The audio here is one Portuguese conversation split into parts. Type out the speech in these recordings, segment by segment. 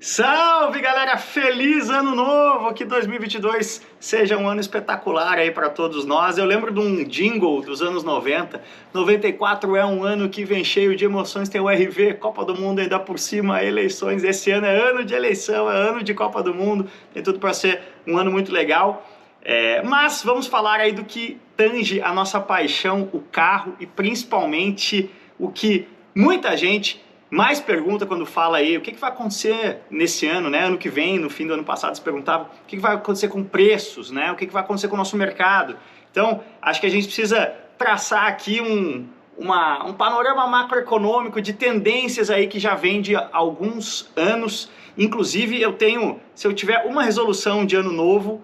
Salve, galera! Feliz ano novo! Que 2022 seja um ano espetacular aí para todos nós. Eu lembro de um jingle dos anos 90. 94 é um ano que vem cheio de emoções, tem o RV, Copa do Mundo ainda por cima, eleições. Esse ano é ano de eleição, é ano de Copa do Mundo. Tem tudo para ser um ano muito legal. Mas vamos falar aí do que tange a nossa paixão, o carro, e principalmente o que muita gente mais pergunta quando fala aí o que vai acontecer nesse ano, né? Ano que vem, no fim do ano passado, se perguntava o que vai acontecer com preços, né? O que vai acontecer com o nosso mercado. Então, acho que a gente precisa traçar aqui um panorama macroeconômico de tendências aí que já vem de alguns anos. Inclusive, se eu tiver uma resolução de ano novo,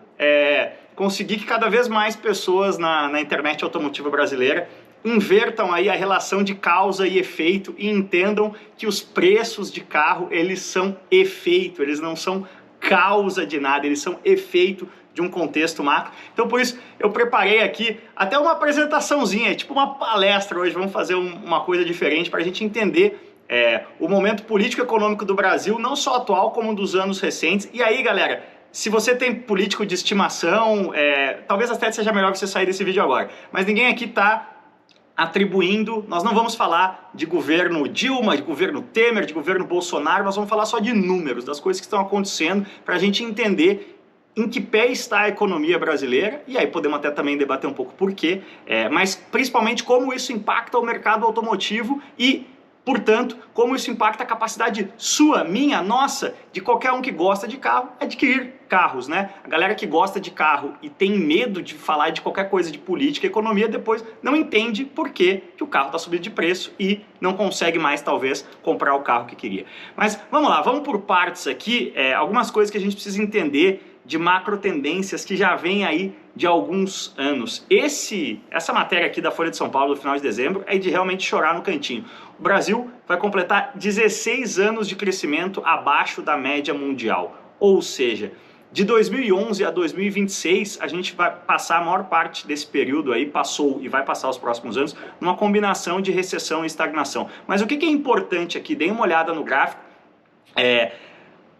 conseguir que cada vez mais pessoas na internet automotiva brasileira invertam aí a relação de causa e efeito e entendam que os preços de carro, eles são efeito, eles não são causa de nada, eles são efeito de um contexto macro. Então, por isso, eu preparei aqui até uma apresentaçãozinha, tipo uma palestra hoje. Vamos fazer uma coisa diferente para a gente entender o momento político-econômico do Brasil, não só atual, como dos anos recentes. E aí, galera, se você tem político de estimação, talvez até seja melhor você sair desse vídeo agora. Mas ninguém aqui está atribuindo, nós não vamos falar de governo Dilma, de governo Temer, de governo Bolsonaro, nós vamos falar só de números, das coisas que estão acontecendo, para a gente entender em que pé está a economia brasileira, e aí podemos até também debater um pouco por quê, mas principalmente como isso impacta o mercado automotivo e, portanto, como isso impacta a capacidade sua, minha, nossa, de qualquer um que gosta de carro, adquirir carros, né? A galera que gosta de carro e tem medo de falar de qualquer coisa de política e economia, depois não entende por que o carro está subindo de preço e não consegue mais, talvez, comprar o carro que queria. Mas vamos lá, vamos por partes aqui, algumas coisas que a gente precisa entender de macro tendências que já vem aí de alguns anos. Essa matéria aqui da Folha de São Paulo, do final de dezembro, é de realmente chorar no cantinho. O Brasil vai completar 16 anos de crescimento abaixo da média mundial. Ou seja, de 2011 a 2026, a gente vai passar a maior parte desse período aí, passou e vai passar os próximos anos, numa combinação de recessão e estagnação. Mas o que é importante aqui? Deem uma olhada no gráfico.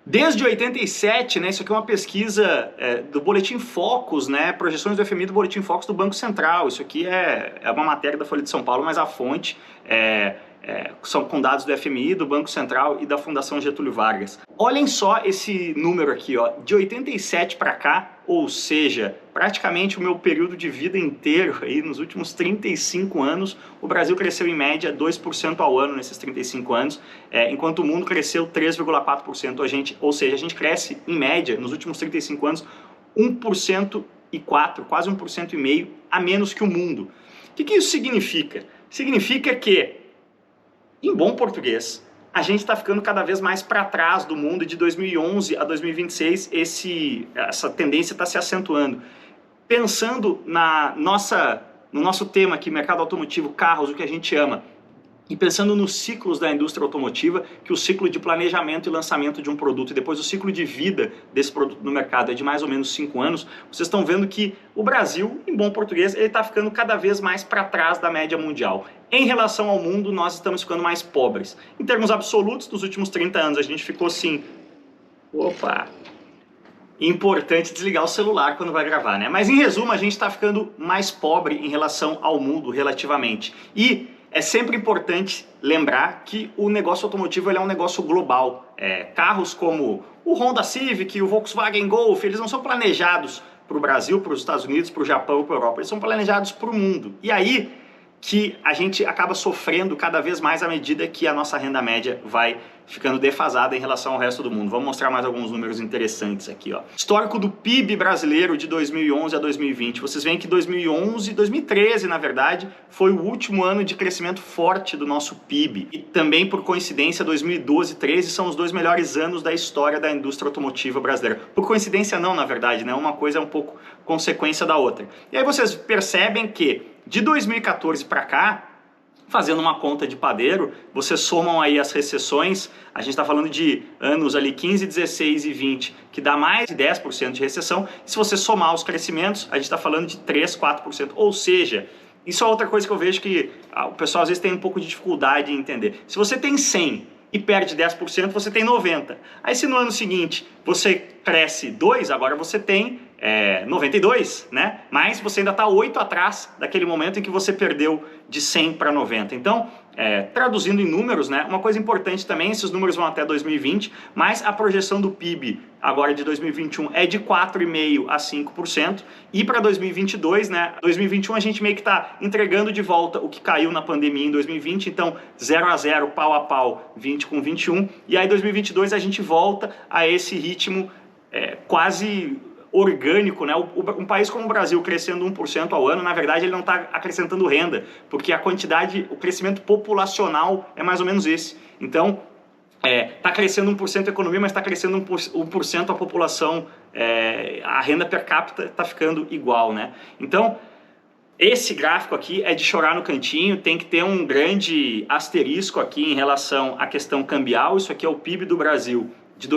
Desde 87, né, isso aqui é uma pesquisa do Boletim Focus, né, projeções do FMI do Boletim Focus do Banco Central. Isso aqui é uma matéria da Folha de São Paulo, mas a fonte são com dados do FMI, do Banco Central e da Fundação Getúlio Vargas. Olhem só esse número aqui, ó, de 87 para cá, ou seja, praticamente o meu período de vida inteiro, aí, nos últimos 35 anos, o Brasil cresceu em média 2% ao ano nesses 35 anos, enquanto o mundo cresceu 3,4%. Ou seja, a gente cresce em média, nos últimos 35 anos, 1,4%, quase 1,5% a menos que o mundo. O que isso significa? Significa que, em bom português, a gente está ficando cada vez mais para trás do mundo, e de 2011 a 2026 essa tendência está se acentuando. Pensando no nosso tema aqui, mercado automotivo, carros, o que a gente ama, e pensando nos ciclos da indústria automotiva, que o ciclo de planejamento e lançamento de um produto e depois o ciclo de vida desse produto no mercado é de mais ou menos 5 anos, vocês estão vendo que o Brasil, em bom português, ele está ficando cada vez mais para trás da média mundial. Em relação ao mundo, nós estamos ficando mais pobres. Em termos absolutos, nos últimos 30 anos, a gente ficou assim... Opa! Importante desligar o celular quando vai gravar, né? Mas em resumo, a gente está ficando mais pobre em relação ao mundo, relativamente. E é sempre importante lembrar que o negócio automotivo ele é um negócio global. Carros como o Honda Civic e o Volkswagen Golf, eles não são planejados para o Brasil, para os Estados Unidos, para o Japão, para a Europa. Eles são planejados para o mundo. E aí que a gente acaba sofrendo cada vez mais à medida que a nossa renda média vai ficando defasada em relação ao resto do mundo. Vamos mostrar mais alguns números interessantes aqui, ó. Histórico do PIB brasileiro de 2011 a 2020. Vocês veem que 2013, na verdade, foi o último ano de crescimento forte do nosso PIB. E também, por coincidência, 2012 e 2013 são os 2 melhores anos da história da indústria automotiva brasileira. Por coincidência não, na verdade, né? Uma coisa é um pouco consequência da outra. E aí vocês percebem que de 2014 para cá, fazendo uma conta de padeiro, vocês somam aí as recessões, a gente está falando de anos ali 15, 16 e 20, que dá mais de 10% de recessão, e se você somar os crescimentos, a gente está falando de 3, 4%, ou seja, isso é outra coisa que eu vejo que o pessoal às vezes tem um pouco de dificuldade em entender. Se você tem 100 e perde 10%, você tem 90%. Aí se no ano seguinte você cresce 2%, agora você tem 92%, né? Mas você ainda está 8 atrás daquele momento em que você perdeu de 100 para 90. Então, traduzindo em números, né? Uma coisa importante também, esses números vão até 2020, mas a projeção do PIB agora de 2021 é de 4,5% a 5%, e para 2022, né? 2021 a gente meio que está entregando de volta o que caiu na pandemia em 2020, então 0 a 0, pau a pau, 20 com 21, e aí 2022 a gente volta a esse ritmo quase orgânico, né? Um país como o Brasil crescendo 1% ao ano, na verdade ele não está acrescentando renda, porque a quantidade, o crescimento populacional é mais ou menos esse. Então, está crescendo 1% a economia, mas está crescendo 1% a população, a renda per capita está ficando igual, né? Então, esse gráfico aqui é de chorar no cantinho, tem que ter um grande asterisco aqui em relação à questão cambial. Isso aqui é o PIB do Brasil de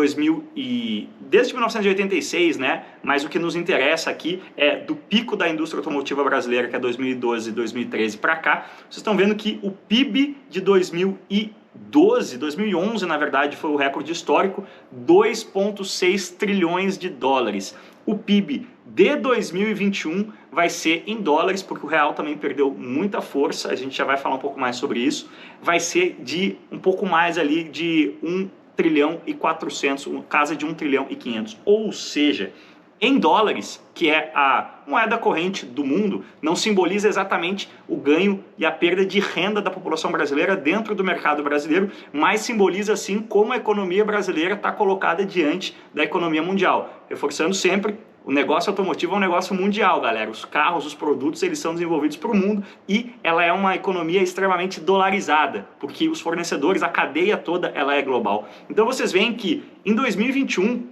desde 1986, né? Mas o que nos interessa aqui é do pico da indústria automotiva brasileira, que é 2012, 2013 para cá. Vocês estão vendo que o PIB de 2011, na verdade, foi o recorde histórico, 2,6 trilhões de dólares. O PIB de 2021 vai ser em dólares, porque o real também perdeu muita força, a gente já vai falar um pouco mais sobre isso, vai ser de um pouco mais ali de 1 trilhão e 400, casa de 1 trilhão e 500, ou seja, em dólares, que é a moeda corrente do mundo, não simboliza exatamente o ganho e a perda de renda da população brasileira dentro do mercado brasileiro, mas simboliza sim como a economia brasileira está colocada diante da economia mundial. Reforçando sempre, o negócio automotivo é um negócio mundial, galera. Os carros, os produtos, eles são desenvolvidos para o mundo e ela é uma economia extremamente dolarizada, porque os fornecedores, a cadeia toda, ela é global. Então vocês veem que em 2021,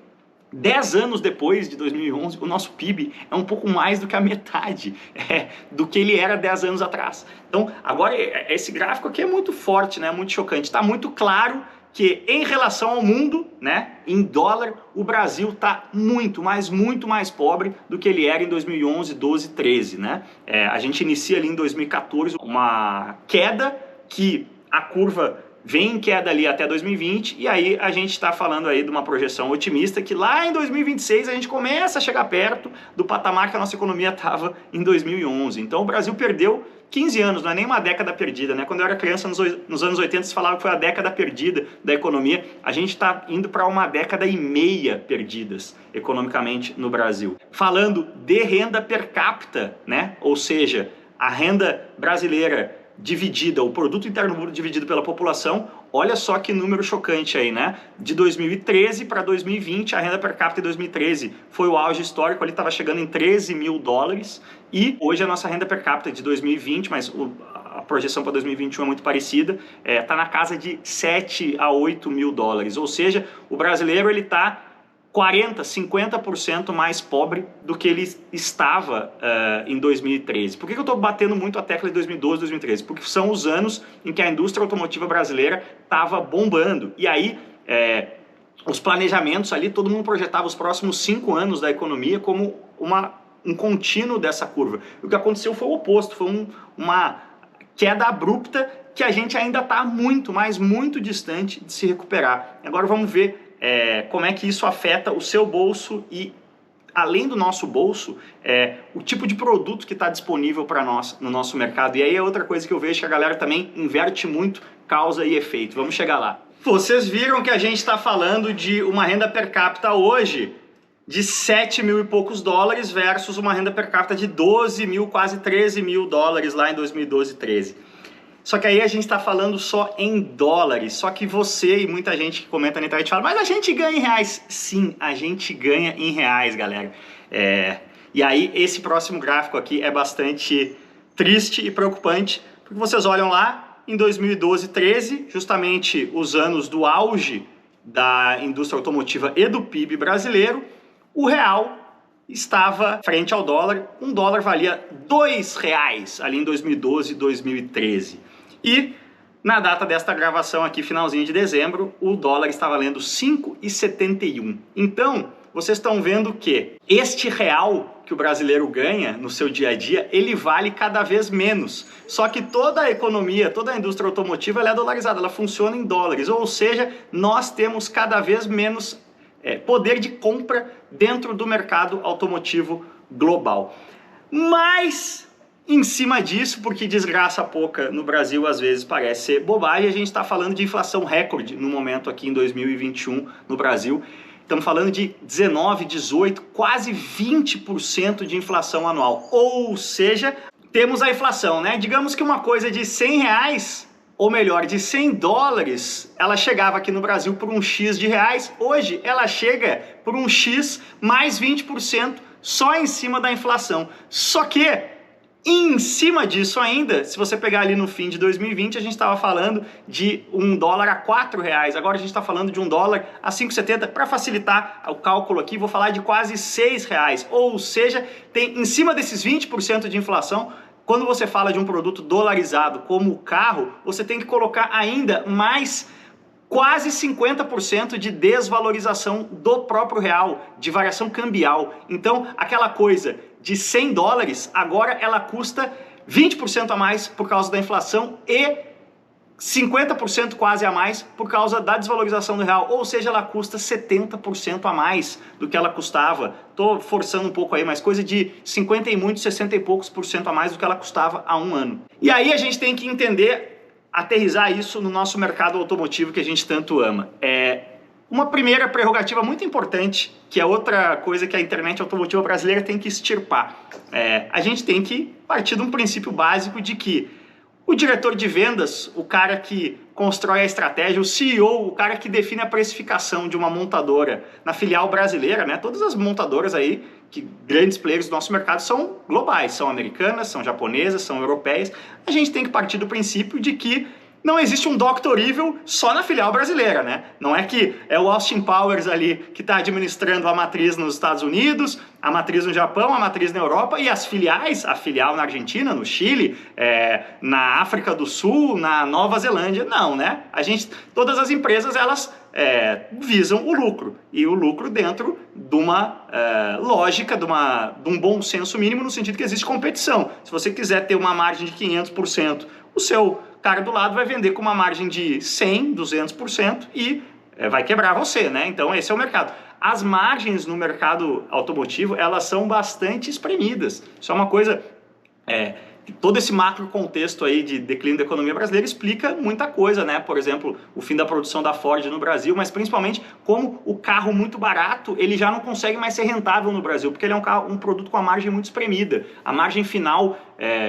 10 anos depois de 2011, o nosso PIB é um pouco mais do que a metade do que ele era 10 anos atrás. Então, agora, esse gráfico aqui é muito forte, né? Muito chocante. Está muito claro que, em relação ao mundo, né, em dólar, o Brasil está muito mais pobre do que ele era em 2011, 12, 13. Né? A gente inicia ali em 2014 uma queda que a curva vem em queda ali até 2020, e aí a gente está falando aí de uma projeção otimista que lá em 2026 a gente começa a chegar perto do patamar que a nossa economia estava em 2011. Então o Brasil perdeu 15 anos, não é nem uma década perdida, né? Quando eu era criança, nos anos 80, se falava que foi a década perdida da economia. A gente está indo para uma década e meia perdidas economicamente no Brasil. Falando de renda per capita, né? Ou seja, a renda brasileira dividida, o produto interno bruto dividido pela população, olha só que número chocante aí, né? De 2013 para 2020, a renda per capita em 2013 foi o auge histórico, ali estava chegando em 13 mil dólares, e hoje a nossa renda per capita de 2020, mas a projeção para 2021 é muito parecida, está na casa de 7 a 8 mil dólares, ou seja, o brasileiro ele está 40%, 50% mais pobre do que ele estava em 2013. Por que eu estou batendo muito a tecla de 2012, 2013? Porque são os anos em que a indústria automotiva brasileira estava bombando. E aí, os planejamentos ali, todo mundo projetava os próximos 5 anos da economia como um contínuo dessa curva. O que aconteceu foi o oposto, foi uma queda abrupta que a gente ainda está muito, mas muito distante de se recuperar. Agora vamos ver como é que isso afeta o seu bolso e, além do nosso bolso, o tipo de produto que está disponível para nós no nosso mercado. E aí é outra coisa que eu vejo que a galera também inverte muito causa e efeito. Vamos chegar lá. Vocês viram que a gente está falando de uma renda per capita hoje de 7 mil e poucos dólares versus uma renda per capita de 12 mil, quase 13 mil dólares lá em 2012, 13. Só que aí a gente está falando só em dólares, só que você e muita gente que comenta na internet fala, mas a gente ganha em reais. Sim, a gente ganha em reais, galera. E aí esse próximo gráfico aqui é bastante triste e preocupante, porque vocês olham lá, em 2012, 13, justamente os anos do auge da indústria automotiva e do PIB brasileiro, o real estava frente ao dólar, um dólar valia R$2 ali em 2012 e 2013. E na data desta gravação aqui, finalzinho de dezembro, o dólar está valendo 5,71. Então, vocês estão vendo que este real que o brasileiro ganha no seu dia a dia, ele vale cada vez menos. Só que toda a economia, toda a indústria automotiva, ela é dolarizada, ela funciona em dólares, ou seja, nós temos cada vez menos poder de compra dentro do mercado automotivo global. Mas, em cima disso, porque desgraça pouca no Brasil às vezes parece ser bobagem, a gente está falando de inflação recorde no momento aqui em 2021 no Brasil. Estamos falando de 19, 18, quase 20% de inflação anual. Ou seja, temos a inflação, né? Digamos que uma coisa de 100 reais, ou melhor, de 100 dólares, ela chegava aqui no Brasil por um X de reais. Hoje ela chega por um X mais 20% só em cima da inflação. Só que, em cima disso ainda, se você pegar ali no fim de 2020, a gente estava falando de um dólar a 4 reais. Agora a gente está falando de um dólar a 5,70. Para facilitar o cálculo aqui, vou falar de quase 6 reais. Ou seja, tem em cima desses 20% de inflação, quando você fala de um produto dolarizado como o carro, você tem que colocar ainda mais quase 50% de desvalorização do próprio real, de variação cambial. Então, aquela coisa de 100 dólares, agora ela custa 20% a mais por causa da inflação e 50% quase a mais por causa da desvalorização do real, ou seja, ela custa 70% a mais do que ela custava. Estou forçando um pouco aí, mas coisa de 50 e muito, 60 e poucos por cento a mais do que ela custava há um ano. E aí a gente tem que entender, aterrizar isso no nosso mercado automotivo que a gente tanto ama. Uma primeira prerrogativa muito importante, que é outra coisa que a internet automotiva brasileira tem que extirpar. A gente tem que partir de um princípio básico de que o diretor de vendas, o cara que constrói a estratégia, o CEO, o cara que define a precificação de uma montadora na filial brasileira, né? Todas as montadoras aí, que grandes players do nosso mercado, são globais, são americanas, são japonesas, são europeias. A gente tem que partir do princípio de que não existe um Dr. Evil só na filial brasileira, né? Não é que é o Austin Powers ali que está administrando a matriz nos Estados Unidos, a matriz no Japão, a matriz na Europa e as filiais, a filial na Argentina, no Chile, na África do Sul, na Nova Zelândia. Não, né? Todas as empresas, elas visam o lucro. E o lucro dentro de uma lógica, de um bom senso mínimo, no sentido que existe competição. Se você quiser ter uma margem de 500%, o seu cara do lado vai vender com uma margem de 100%, 200% e vai quebrar você, né? Então esse é o mercado. As margens no mercado automotivo, elas são bastante espremidas. Isso é uma coisa... todo esse macro contexto aí de declínio da economia brasileira explica muita coisa, né? Por exemplo, o fim da produção da Ford no Brasil, mas principalmente como o carro muito barato, ele já não consegue mais ser rentável no Brasil, porque ele é um produto com a margem muito espremida. A margem final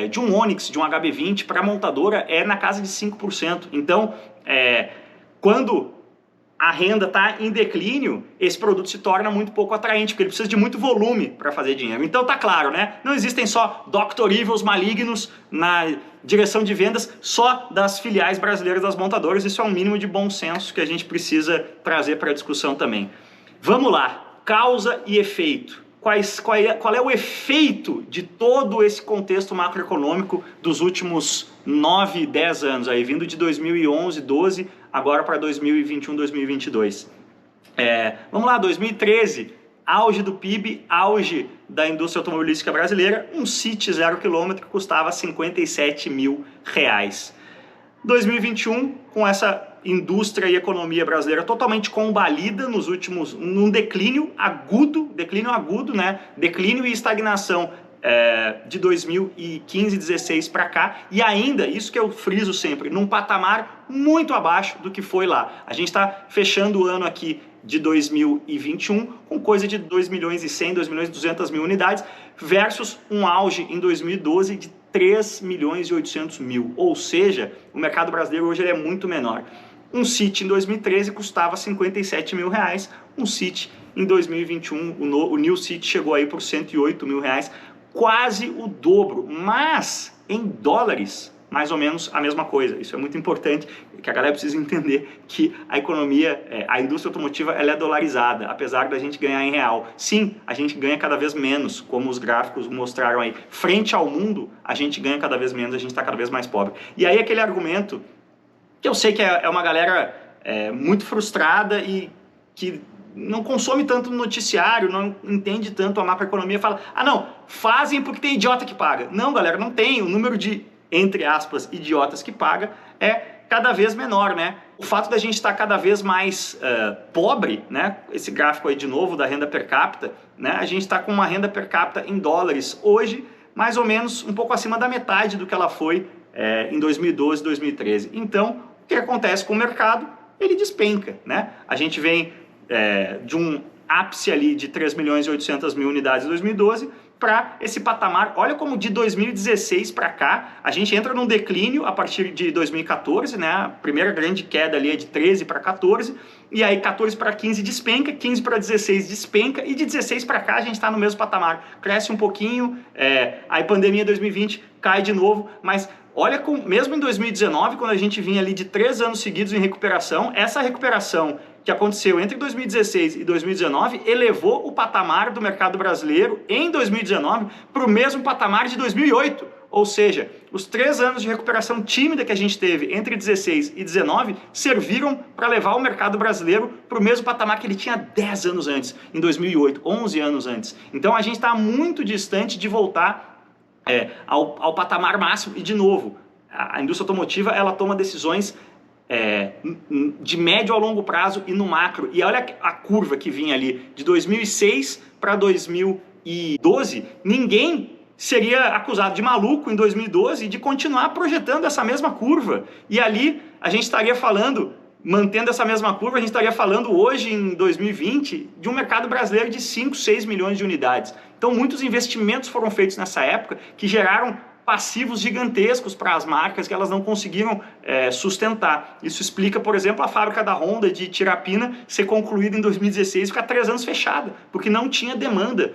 de um Onix, de um HB20 para a montadora é na casa de 5%. Então, quando a renda está em declínio, esse produto se torna muito pouco atraente, porque ele precisa de muito volume para fazer dinheiro. Então tá claro, né? Não existem só Dr. Evils malignos na direção de vendas só das filiais brasileiras das montadoras. Isso é um mínimo de bom senso que a gente precisa trazer para a discussão também. Vamos lá, causa e efeito. Qual é o efeito de todo esse contexto macroeconômico dos últimos 9, 10 anos, aí, vindo de 2011, 12, agora para 2021, 2022. Vamos lá, 2013, auge do PIB, auge da indústria automobilística brasileira, um City 0 km custava 57 mil reais. 2021, com essa indústria e economia brasileira totalmente combalida num declínio agudo, né? Declínio e estagnação de 2015, 16 para cá, e ainda, isso que eu friso sempre, num patamar muito abaixo do que foi lá. A gente está fechando o ano aqui de 2021 com coisa de 2 milhões e 100, 2 milhões e 200 mil unidades, versus um auge em 2012 de 3 milhões e 800 mil, ou seja, o mercado brasileiro hoje ele é muito menor. Um City em 2013 custava 57 mil reais, um City em 2021, o New City chegou aí por 108 mil reais, quase o dobro, mas em dólares, mais ou menos a mesma coisa. Isso é muito importante, que a galera precisa entender que a economia, a indústria automotiva, ela é dolarizada, apesar da gente ganhar em real. Sim, a gente ganha cada vez menos, como os gráficos mostraram aí. Frente ao mundo, a gente ganha cada vez menos, a gente está cada vez mais pobre. E aí aquele argumento, que eu sei que é uma galera muito frustrada e que não consome tanto noticiário, não entende tanto a macroeconomia, fala, ah não, fazem porque tem idiota que paga. Não, galera, não tem. O número de, entre aspas, idiotas que paga é cada vez menor, né? O fato da gente estar cada vez mais pobre, né? Esse gráfico aí de novo da renda per capita, né? A gente está com uma renda per capita em dólares hoje, mais ou menos um pouco acima da metade do que ela foi em 2012, 2013. Então, o que acontece com o mercado? Ele despenca, né? A gente vem de um ápice ali de 3 milhões e 800 mil unidades em 2012 para esse patamar. Olha como de 2016 para cá, a gente entra num declínio a partir de 2014, né? A primeira grande queda ali é de 13 para 14, e aí 14 para 15 despenca, 15 para 16 despenca, e de 16 para cá a gente está no mesmo patamar. Cresce um pouquinho, aí pandemia 2020 cai de novo, mas olha, mesmo em 2019, quando a gente vinha ali de 3 anos seguidos em recuperação, essa recuperação que aconteceu entre 2016 e 2019 elevou o patamar do mercado brasileiro em 2019 para o mesmo patamar de 2008. Ou seja, os 3 anos de recuperação tímida que a gente teve entre 16 e 19 serviram para levar o mercado brasileiro para o mesmo patamar que ele tinha 10 anos antes, em 2008, 11 anos antes. Então a gente está muito distante de voltar ao patamar máximo. E de novo, a indústria automotiva ela toma decisões de médio a longo prazo e no macro. E olha a curva que vinha ali de 2006 para 2012. Ninguém seria acusado de maluco em 2012 de continuar projetando essa mesma curva. E ali a gente estaria falando, mantendo essa mesma curva, a gente estaria falando hoje em 2020 de um mercado brasileiro de 5, 6 milhões de unidades. Então muitos investimentos foram feitos nessa época que geraram passivos gigantescos para as marcas que elas não conseguiram sustentar. Isso explica, por exemplo, a fábrica da Honda de Tirapina ser concluída em 2016 e ficar 3 anos fechada, porque não tinha demanda.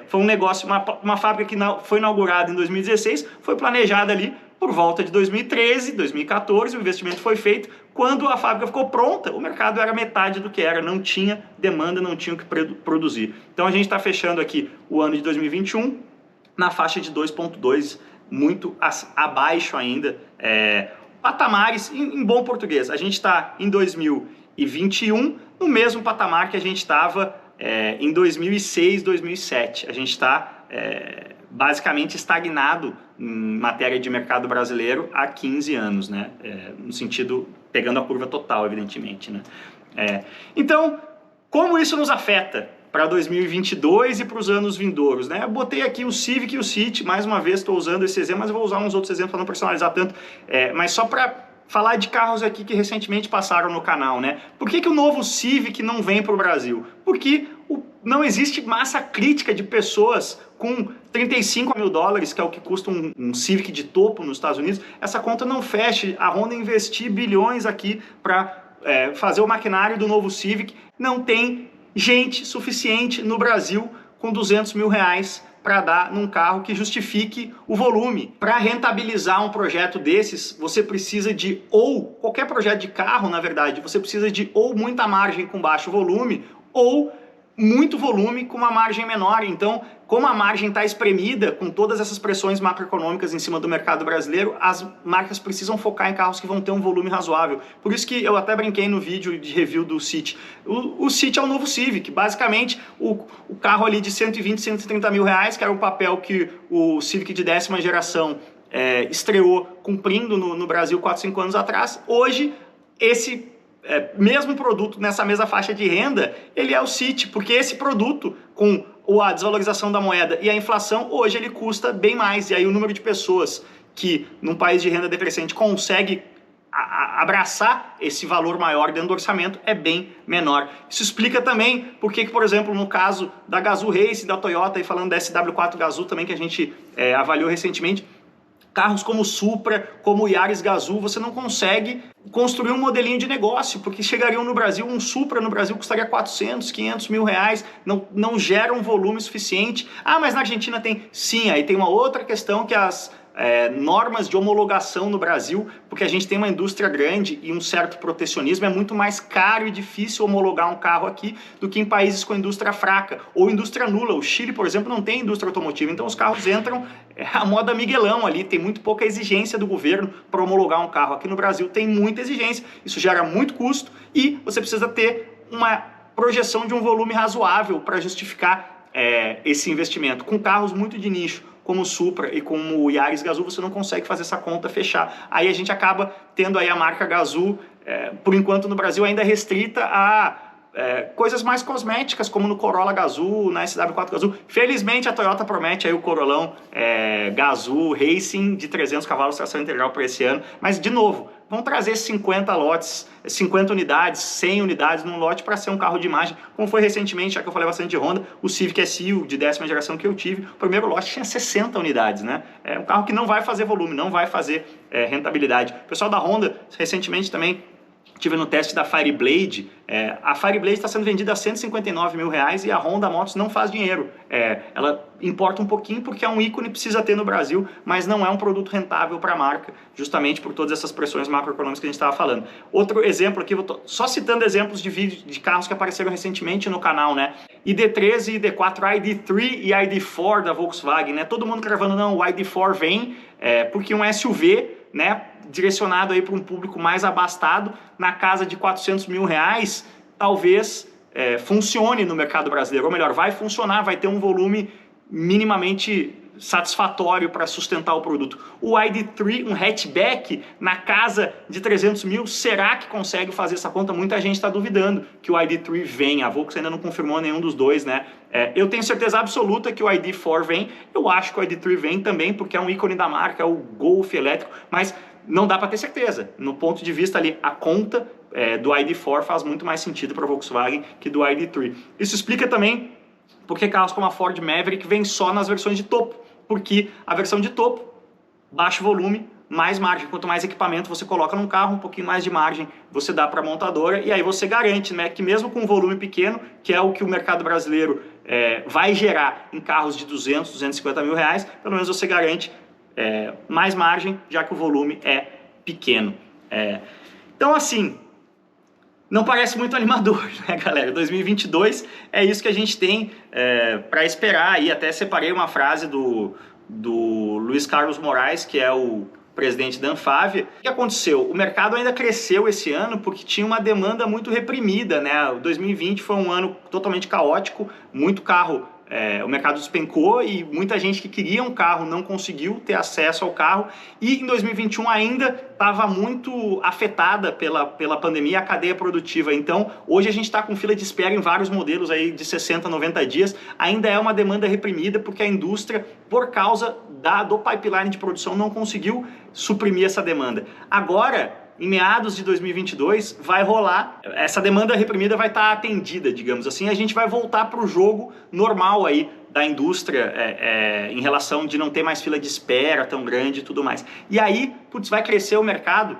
Foi um negócio, uma fábrica que foi inaugurada em 2016, foi planejada ali por volta de 2013, 2014, o investimento foi feito. Quando a fábrica ficou pronta, o mercado era metade do que era, não tinha demanda, não tinha o que produzir. Então a gente está fechando aqui o ano de 2021 na faixa de 2,2, muito abaixo ainda, patamares, em bom português, a gente está em 2021 no mesmo patamar que a gente estava em 2006, 2007, a gente está basicamente estagnado em matéria de mercado brasileiro há 15 anos, né? No sentido, pegando a curva total, evidentemente, né? Então, como isso nos afeta para 2022 e para os anos vindouros, né? Eu botei aqui o Civic e o City, mais uma vez estou usando esse exemplo, mas eu vou usar uns outros exemplos para não personalizar tanto, mas só para falar de carros aqui que recentemente passaram no canal, né? Por que o novo Civic não vem para o Brasil? Porque não existe massa crítica de pessoas com 35 mil dólares, que é o que custa um Civic de topo nos Estados Unidos. Essa conta não fecha, a Honda investir bilhões aqui para fazer o maquinário do novo Civic, não tem gente suficiente no Brasil com 200 mil reais para dar num carro que justifique o volume. Para rentabilizar um projeto desses, você precisa de, ou qualquer projeto de carro, na verdade, você precisa de ou muita margem com baixo volume, ou muito volume com uma margem menor. Então, como a margem está espremida com todas essas pressões macroeconômicas em cima do mercado brasileiro, as marcas precisam focar em carros que vão ter um volume razoável. Por isso que eu até brinquei no vídeo de review do City. O City é o novo Civic. Basicamente, o carro ali de 120, 130 mil reais, que era o papel que o Civic de 10ª geração estreou cumprindo no Brasil 4, 5 anos atrás. Hoje, esse mesmo produto nessa mesma faixa de renda, ele é o City, porque esse produto, com a desvalorização da moeda e a inflação, hoje ele custa bem mais. E aí o número de pessoas que, num país de renda decrescente, consegue abraçar esse valor maior dentro do orçamento é bem menor. Isso explica também porque, por exemplo, no caso da Gazoo Race, da Toyota, e falando da SW4 Gazoo também, que a gente avaliou recentemente, carros como o Supra, como o Yaris Gazoo, você não consegue construir um modelinho de negócio, porque chegariam no Brasil, um Supra no Brasil custaria 400, 500 mil reais, não gera um volume suficiente. Ah, mas na Argentina tem. Sim, aí tem uma outra questão, que as normas de homologação no Brasil, porque a gente tem uma indústria grande e um certo protecionismo, é muito mais caro e difícil homologar um carro aqui do que em países com indústria fraca ou indústria nula. O Chile, por exemplo, não tem indústria automotiva, então os carros entram a moda Miguelão ali, tem muito pouca exigência do governo para homologar um carro. Aqui no Brasil tem muita exigência, isso gera muito custo e você precisa ter uma projeção de um volume razoável para justificar esse investimento. Com carros muito de nicho, como o Supra e como o Yaris Gazoo, você não consegue fazer essa conta fechar. Aí a gente acaba tendo aí a marca Gazoo, por enquanto no Brasil ainda restrita a coisas mais cosméticas, como no Corolla Gazoo, na SW4 Gazoo. Felizmente a Toyota promete aí o Corolão Gazoo Racing de 300 cavalos, tração integral para esse ano, mas de novo, vão trazer 50 lotes, 50 unidades, 100 unidades num lote para ser um carro de imagem, como foi recentemente, já que eu falei bastante de Honda, o Civic SU de 10ª geração que eu tive, o primeiro lote tinha 60 unidades, né? É um carro que não vai fazer volume, não vai fazer rentabilidade. O pessoal da Honda, recentemente também, tive no teste da Fireblade, a Fireblade está sendo vendida a R$159 mil e a Honda Motos não faz dinheiro. Ela importa um pouquinho porque é um ícone, precisa ter no Brasil, mas não é um produto rentável para a marca, justamente por todas essas pressões macroeconômicas que a gente estava falando. Outro exemplo aqui, só citando exemplos de vídeos de carros que apareceram recentemente no canal, né? ID3 e ID4, ID3 e ID4 da Volkswagen, né? Todo mundo gravando, não, o ID4 vem porque um SUV, né, direcionado aí para um público mais abastado, na casa de R$400 mil, talvez funcione no mercado brasileiro, ou melhor, vai funcionar, vai ter um volume minimamente satisfatório para sustentar o produto. O ID3, um hatchback na casa de 300 mil, será que consegue fazer essa conta? Muita gente está duvidando que o ID3 vem, a Volkswagen ainda não confirmou nenhum dos dois, né? Eu tenho certeza absoluta que o ID4 vem, eu acho que o ID3 vem também, porque é um ícone da marca, é o Golf elétrico, mas não dá para ter certeza. No ponto de vista ali, a conta do ID4 faz muito mais sentido para a Volkswagen que do ID3. Isso explica também porque carros como a Ford Maverick vem só nas versões de topo, porque a versão de topo, baixo volume, mais margem. Quanto mais equipamento você coloca num carro, um pouquinho mais de margem você dá para a montadora, e aí você garante, né, que mesmo com um volume pequeno, que é o que o mercado brasileiro vai gerar em carros de 200, 250 mil reais, pelo menos você garante mais margem, já que o volume é pequeno. Então, assim, não parece muito animador, né, galera? 2022 é isso que a gente tem para esperar. E até separei uma frase do Luiz Carlos Moraes, que é o presidente da Anfávia. O que aconteceu? O mercado ainda cresceu esse ano porque tinha uma demanda muito reprimida, né? O 2020 foi um ano totalmente caótico, muito carro. O mercado despencou e muita gente que queria um carro não conseguiu ter acesso ao carro, e em 2021 ainda estava muito afetada pela pandemia a cadeia produtiva. Então hoje a gente está com fila de espera em vários modelos aí de 60, 90 dias, ainda é uma demanda reprimida porque a indústria, por causa do pipeline de produção, não conseguiu suprimir essa demanda. Agora, em meados de 2022, vai rolar, essa demanda reprimida vai estar atendida, digamos assim, a gente vai voltar para o jogo normal aí da indústria em relação de não ter mais fila de espera tão grande e tudo mais. E aí, putz, vai crescer o mercado.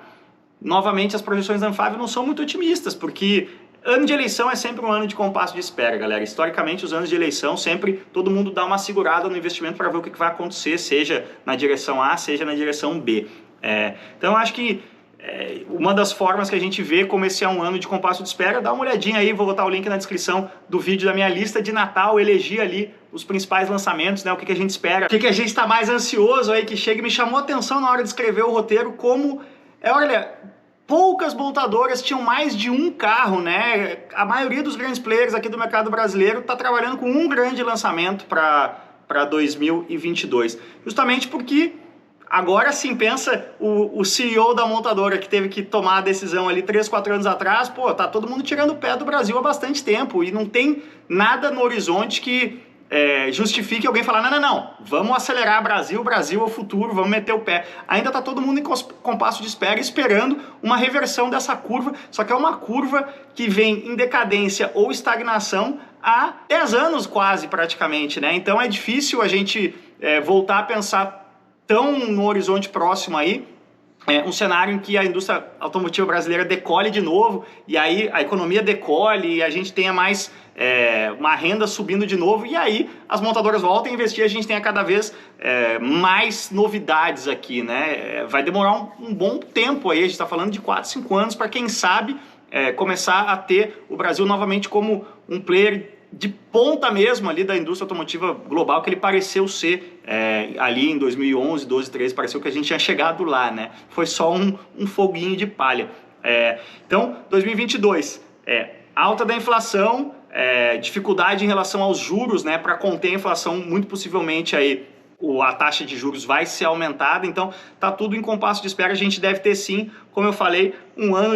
Novamente, as projeções da Anfávia não são muito otimistas, porque ano de eleição é sempre um ano de compasso de espera, galera. Historicamente, os anos de eleição, sempre todo mundo dá uma segurada no investimento para ver o que vai acontecer, seja na direção A, seja na direção B. Então, eu acho que uma das formas que a gente vê como esse é um ano de compasso de espera, dá uma olhadinha aí, vou botar o link na descrição do vídeo da minha lista de Natal, elegi ali os principais lançamentos, né, o que a gente espera, o que a gente está mais ansioso aí que chega. Me chamou a atenção na hora de escrever o roteiro como, olha, poucas montadoras tinham mais de um carro, né? A maioria dos grandes players aqui do mercado brasileiro está trabalhando com um grande lançamento para 2022, justamente porque agora sim, pensa o CEO da montadora que teve que tomar a decisão ali 3, 4 anos atrás, pô, tá todo mundo tirando o pé do Brasil há bastante tempo e não tem nada no horizonte que justifique alguém falar, não, vamos acelerar Brasil é o futuro, vamos meter o pé. Ainda tá todo mundo em compasso de espera, esperando uma reversão dessa curva, só que é uma curva que vem em decadência ou estagnação há 10 anos quase, praticamente, né? Então é difícil a gente voltar a pensar tão no horizonte próximo aí, um cenário em que a indústria automotiva brasileira decole de novo, e aí a economia decole e a gente tenha mais uma renda subindo de novo, e aí as montadoras voltam a investir, a gente tenha cada vez mais novidades aqui, né? Vai demorar um bom tempo aí, a gente está falando de 4, 5 anos para quem sabe começar a ter o Brasil novamente como um player de ponta mesmo ali da indústria automotiva global, que ele pareceu ser ali em 2011, 12, 13, pareceu que a gente tinha chegado lá, né? Foi só um foguinho de palha. Então, 2022, Alta da inflação, dificuldade em relação aos juros, né, para conter a inflação, muito possivelmente aí a taxa de juros vai ser aumentada, então tá tudo em compasso de espera. A gente deve ter sim, como eu falei, um ano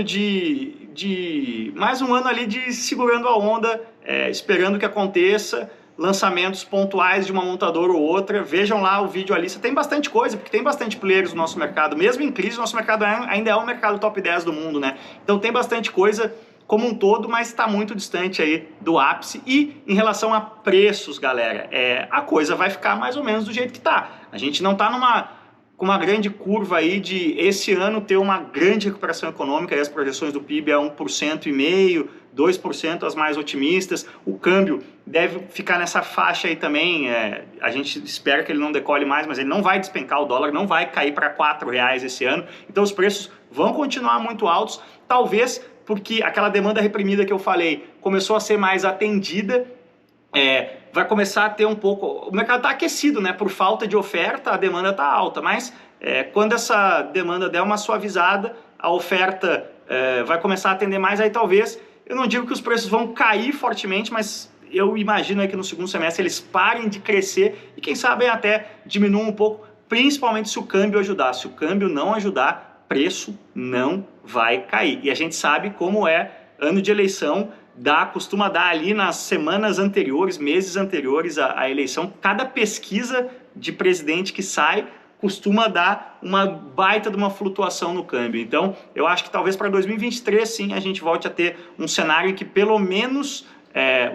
mais um ano ali de segurando a onda, esperando que aconteça, lançamentos pontuais de uma montadora ou outra. Vejam lá o vídeo, a lista, tem bastante coisa, porque tem bastante players no nosso mercado, mesmo em crise, o nosso mercado ainda é o mercado top 10 do mundo, né? Então tem bastante coisa como um todo, mas está muito distante aí do ápice. E em relação a preços, galera, a coisa vai ficar mais ou menos do jeito que tá. A gente não tá com uma grande curva aí de esse ano ter uma grande recuperação econômica, e as projeções do PIB é 1,5%, 2% as mais otimistas. O câmbio deve ficar nessa faixa aí também, a gente espera que ele não decole mais, mas ele não vai despencar, o dólar não vai cair para R$4 esse ano, então os preços vão continuar muito altos, talvez porque aquela demanda reprimida que eu falei começou a ser mais atendida, vai começar a ter um pouco... O mercado está aquecido, né? Por falta de oferta, a demanda está alta, mas quando essa demanda der uma suavizada, a oferta vai começar a atender mais, aí talvez, eu não digo que os preços vão cair fortemente, mas eu imagino que no segundo semestre eles parem de crescer e quem sabe até diminuam um pouco, principalmente se o câmbio ajudar. Se o câmbio não ajudar, preço não vai cair. E a gente sabe como ano de eleição, costuma dar ali nas semanas anteriores, meses anteriores à eleição, cada pesquisa de presidente que sai costuma dar uma baita de uma flutuação no câmbio. Então, eu acho que talvez para 2023, sim, a gente volte a ter um cenário em que pelo menos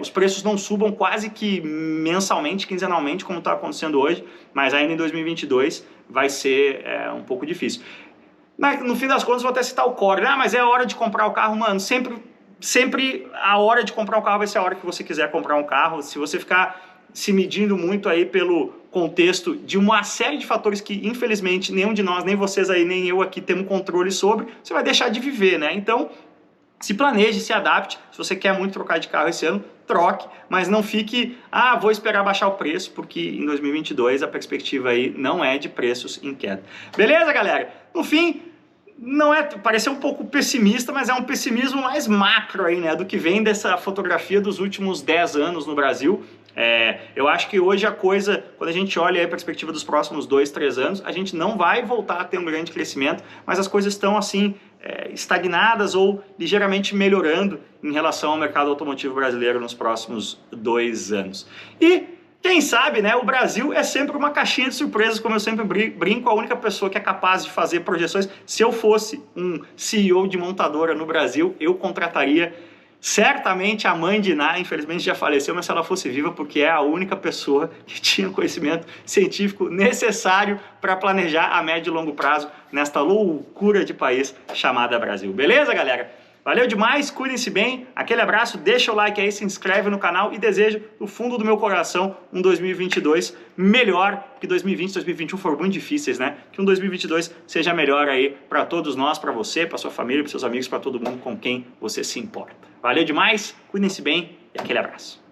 os preços não subam quase que mensalmente, quinzenalmente, como está acontecendo hoje, mas ainda em 2022 vai ser um pouco difícil. No fim das contas, vou até citar o Core. Mas é a hora de comprar o carro, mano. Sempre a hora de comprar um carro vai ser a hora que você quiser comprar um carro. Se você ficar se medindo muito aí pelo contexto de uma série de fatores que, infelizmente, nenhum de nós, nem vocês aí, nem eu aqui, temos controle sobre, você vai deixar de viver, né? Então, se planeje, se adapte. Se você quer muito trocar de carro esse ano, troque, mas não fique, vou esperar baixar o preço, porque em 2022 a perspectiva aí não é de preços em queda. Beleza, galera? No fim, pareceu um pouco pessimista, mas é um pessimismo mais macro aí, né, do que vem dessa fotografia dos últimos 10 anos no Brasil. Eu acho que hoje a coisa, quando a gente olha a perspectiva dos próximos 2, 3 anos, a gente não vai voltar a ter um grande crescimento, mas as coisas estão assim, estagnadas ou ligeiramente melhorando em relação ao mercado automotivo brasileiro nos próximos 2 anos. E quem sabe, né, o Brasil é sempre uma caixinha de surpresas, como eu sempre brinco, a única pessoa que é capaz de fazer projeções. Se eu fosse um CEO de montadora no Brasil, eu contrataria certamente a mãe de Iná, infelizmente já faleceu, mas se ela fosse viva, porque é a única pessoa que tinha conhecimento científico necessário para planejar a médio e longo prazo nesta loucura de país chamada Brasil. Beleza, galera? Valeu demais, cuidem-se bem, aquele abraço, deixa o like aí, se inscreve no canal e desejo do fundo do meu coração um 2022 melhor, que 2020 e 2021 foram muito difíceis, né? Que um 2022 seja melhor aí para todos nós, para você, para sua família, para seus amigos, para todo mundo com quem você se importa. Valeu demais, cuidem-se bem e aquele abraço.